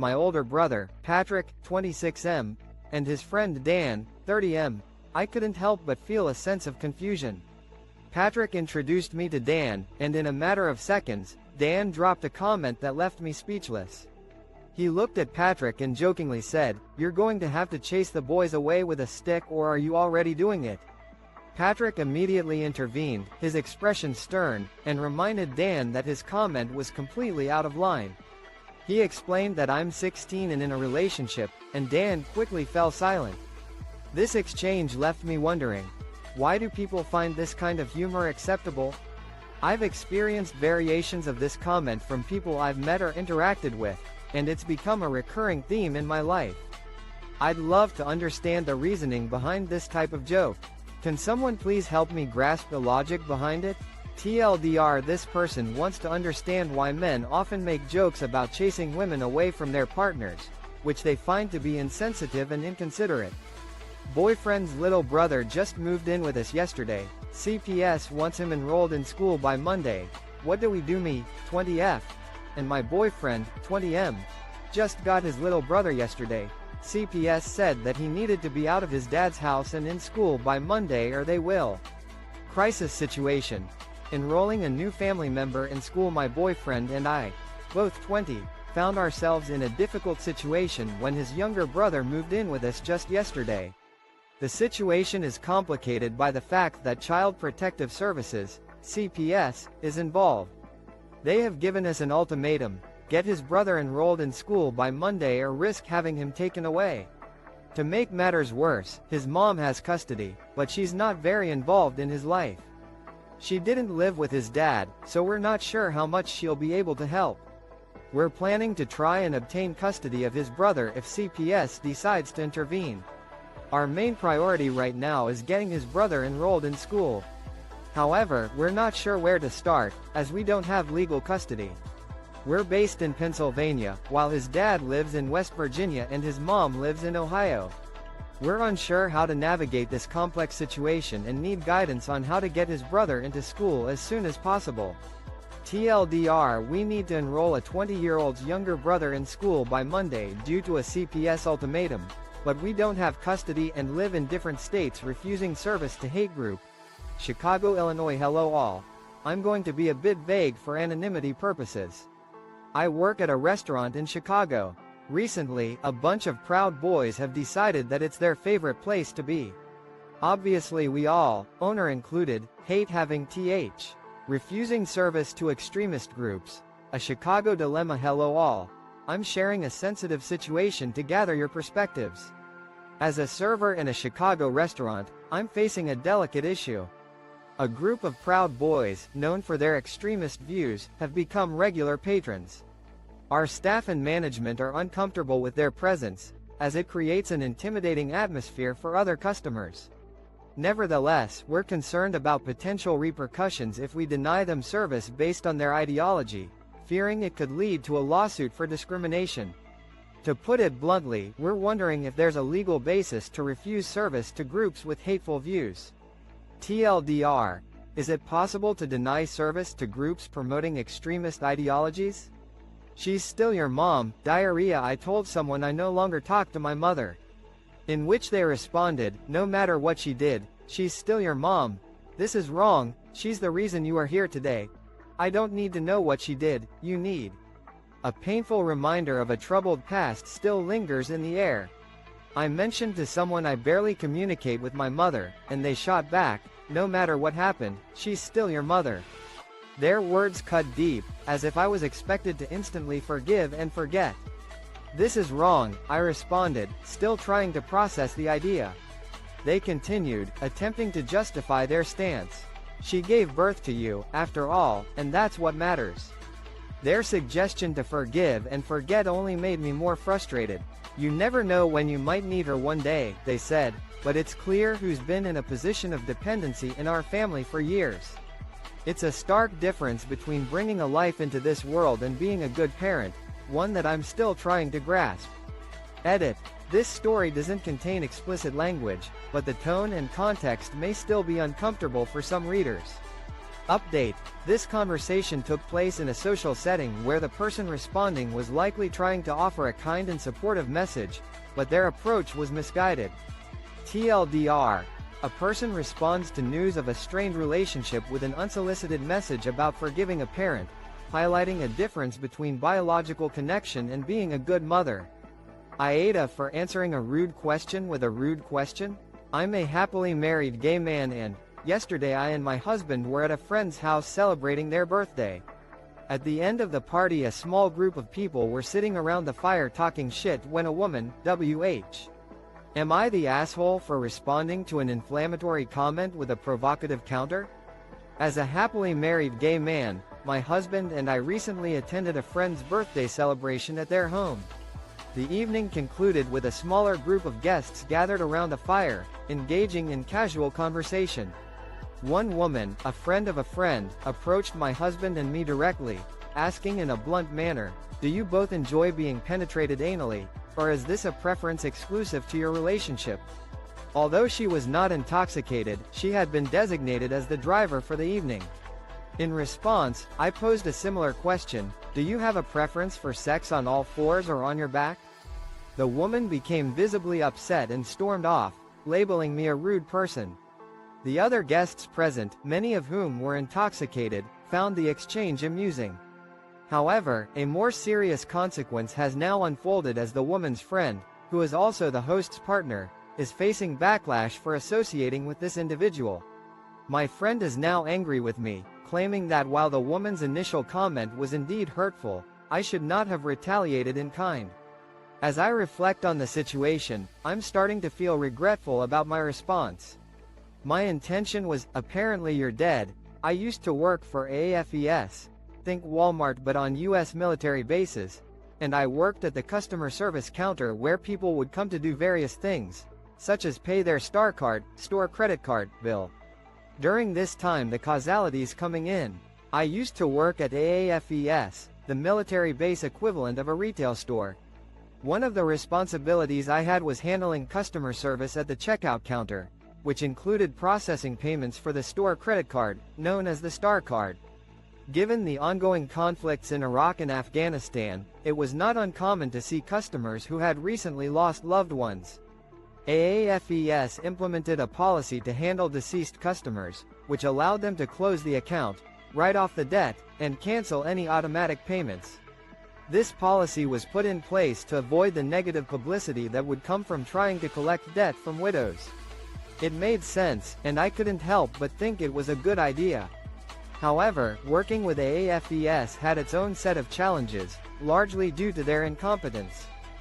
my older brother, Patrick, 26M, and his friend Dan, 30M, I couldn't help but feel a sense of confusion. Patrick introduced me to Dan, and in a matter of seconds, Dan dropped a comment that left me speechless. He looked at Patrick and jokingly said, "You're going to have to chase the boys away with a stick, or are you already doing it?" Patrick immediately intervened, his expression stern, and reminded Dan that his comment was completely out of line. He explained that I'm 16 and in a relationship, and Dan quickly fell silent. This exchange left me wondering, why do people find this kind of humor acceptable? I've experienced variations of this comment from people I've met or interacted with, and it's become a recurring theme in my life. I'd love to understand the reasoning behind this type of joke. Can someone please help me grasp the logic behind it? TLDR, this person wants to understand why men often make jokes about chasing women away from their partners, which they find to be insensitive and inconsiderate. Boyfriend's little brother just moved in with us yesterday. CPS wants him enrolled in school by Monday. What do we do? Me, 20F, and my boyfriend, 20M, just got his little brother yesterday. CPS said that he needed to be out of his dad's house and in school by Monday or they will. Crisis situation. Enrolling a new family member in school. My boyfriend and I, both 20, found ourselves in a difficult situation when his younger brother moved in with us just yesterday. The situation is complicated by the fact that Child Protective Services, CPS, is involved. They have given us an ultimatum: get his brother enrolled in school by Monday or risk having him taken away. To make matters worse, his mom has custody, but she's not very involved in his life. She didn't live with his dad, so we're not sure how much she'll be able to help. We're planning to try and obtain custody of his brother if CPS decides to intervene. Our main priority right now is getting his brother enrolled in school. However, we're not sure where to start, as we don't have legal custody. We're based in Pennsylvania, while his dad lives in West Virginia and his mom lives in Ohio. We're unsure how to navigate this complex situation and need guidance on how to get his brother into school as soon as possible. TLDR, we need to enroll a 20-year-old's younger brother in school by Monday due to a CPS ultimatum, but we don't have custody and live in different states, refusing service to hate group. Chicago, Illinois. Hello all. I'm going to be a bit vague for anonymity purposes. I work at a restaurant in Chicago. Recently, a bunch of Proud Boys have decided that it's their favorite place to be. Obviously we all, owner included, hate having refusing service to extremist groups. A Chicago dilemma. Hello all. I'm sharing a sensitive situation to gather your perspectives. As a server in a Chicago restaurant, I'm facing a delicate issue. A group of Proud Boys, known for their extremist views, have become regular patrons. Our staff and management are uncomfortable with their presence, as it creates an intimidating atmosphere for other customers. Nevertheless, we're concerned about potential repercussions if we deny them service based on their ideology, fearing it could lead to a lawsuit for discrimination. To put it bluntly, we're wondering if there's a legal basis to refuse service to groups with hateful views. TLDR, is it possible to deny service to groups promoting extremist ideologies? She's still your mom. Diarrhea. I told someone I no longer talk to my mother. In which they responded, no matter what she did, she's still your mom. This is wrong. She's the reason you are here today. I don't need to know what she did, you need. A painful reminder of a troubled past still lingers in the air. I mentioned to someone I barely communicate with my mother, and they shot back, no matter what happened, she's still your mother. Their words cut deep, as if I was expected to instantly forgive and forget. This is wrong, I responded, still trying to process the idea. They continued, attempting to justify their stance. She gave birth to you, after all, and that's what matters. Their suggestion to forgive and forget only made me more frustrated. You never know when you might need her one day, they said, but it's clear who's been in a position of dependency in our family for years. It's a stark difference between bringing a life into this world and being a good parent, one that I'm still trying to grasp. Edit. This story doesn't contain explicit language, but the tone and context may still be uncomfortable for some readers. Update. This conversation took place in a social setting where the person responding was likely trying to offer a kind and supportive message, but their approach was misguided. TLDR. A person responds to news of a strained relationship with an unsolicited message about forgiving a parent, highlighting a difference between biological connection and being a good mother. AITA for answering a rude question with a rude question? I'm a happily married gay man and, yesterday I and my husband were at a friend's house celebrating their birthday. At the end of the party a small group of people were sitting around the fire talking shit when a woman, WH. Am I the asshole for responding to an inflammatory comment with a provocative counter? As a happily married gay man, my husband and I recently attended a friend's birthday celebration at their home. The evening concluded with a smaller group of guests gathered around a fire, engaging in casual conversation. One woman, a friend of a friend, approached my husband and me directly, asking in a blunt manner, "Do you both enjoy being penetrated anally, or is this a preference exclusive to your relationship?" Although she was not intoxicated, she had been designated as the driver for the evening. In response, I posed a similar question, "Do you have a preference for sex on all fours or on your back?" The woman became visibly upset and stormed off, labeling me a rude person. The other guests present, many of whom were intoxicated, found the exchange amusing. However, a more serious consequence has now unfolded as the woman's friend, who is also the host's partner, is facing backlash for associating with this individual. My friend is now angry with me, claiming that while the woman's initial comment was indeed hurtful, I should not have retaliated in kind. As I reflect on the situation, I'm starting to feel regretful about my response. My intention was, apparently you're dead. I used to work for AFES, think Walmart but on US military bases, and I worked at the customer service counter where people would come to do various things, such as pay their Star Card, store credit card, bill. During this time the causalities coming in. I used to work at AAFES, the military base equivalent of a retail store. One of the responsibilities I had was handling customer service at the checkout counter, which included processing payments for the store credit card, known as the Star Card. Given the ongoing conflicts in Iraq and Afghanistan, it was not uncommon to see customers who had recently lost loved ones. AAFES implemented a policy to handle deceased customers, which allowed them to close the account, write off the debt, and cancel any automatic payments. This policy was put in place to avoid the negative publicity that would come from trying to collect debt from widows. It made sense, and I couldn't help but think it was a good idea. However, working with AAFES had its own set of challenges, largely due to their incompetence.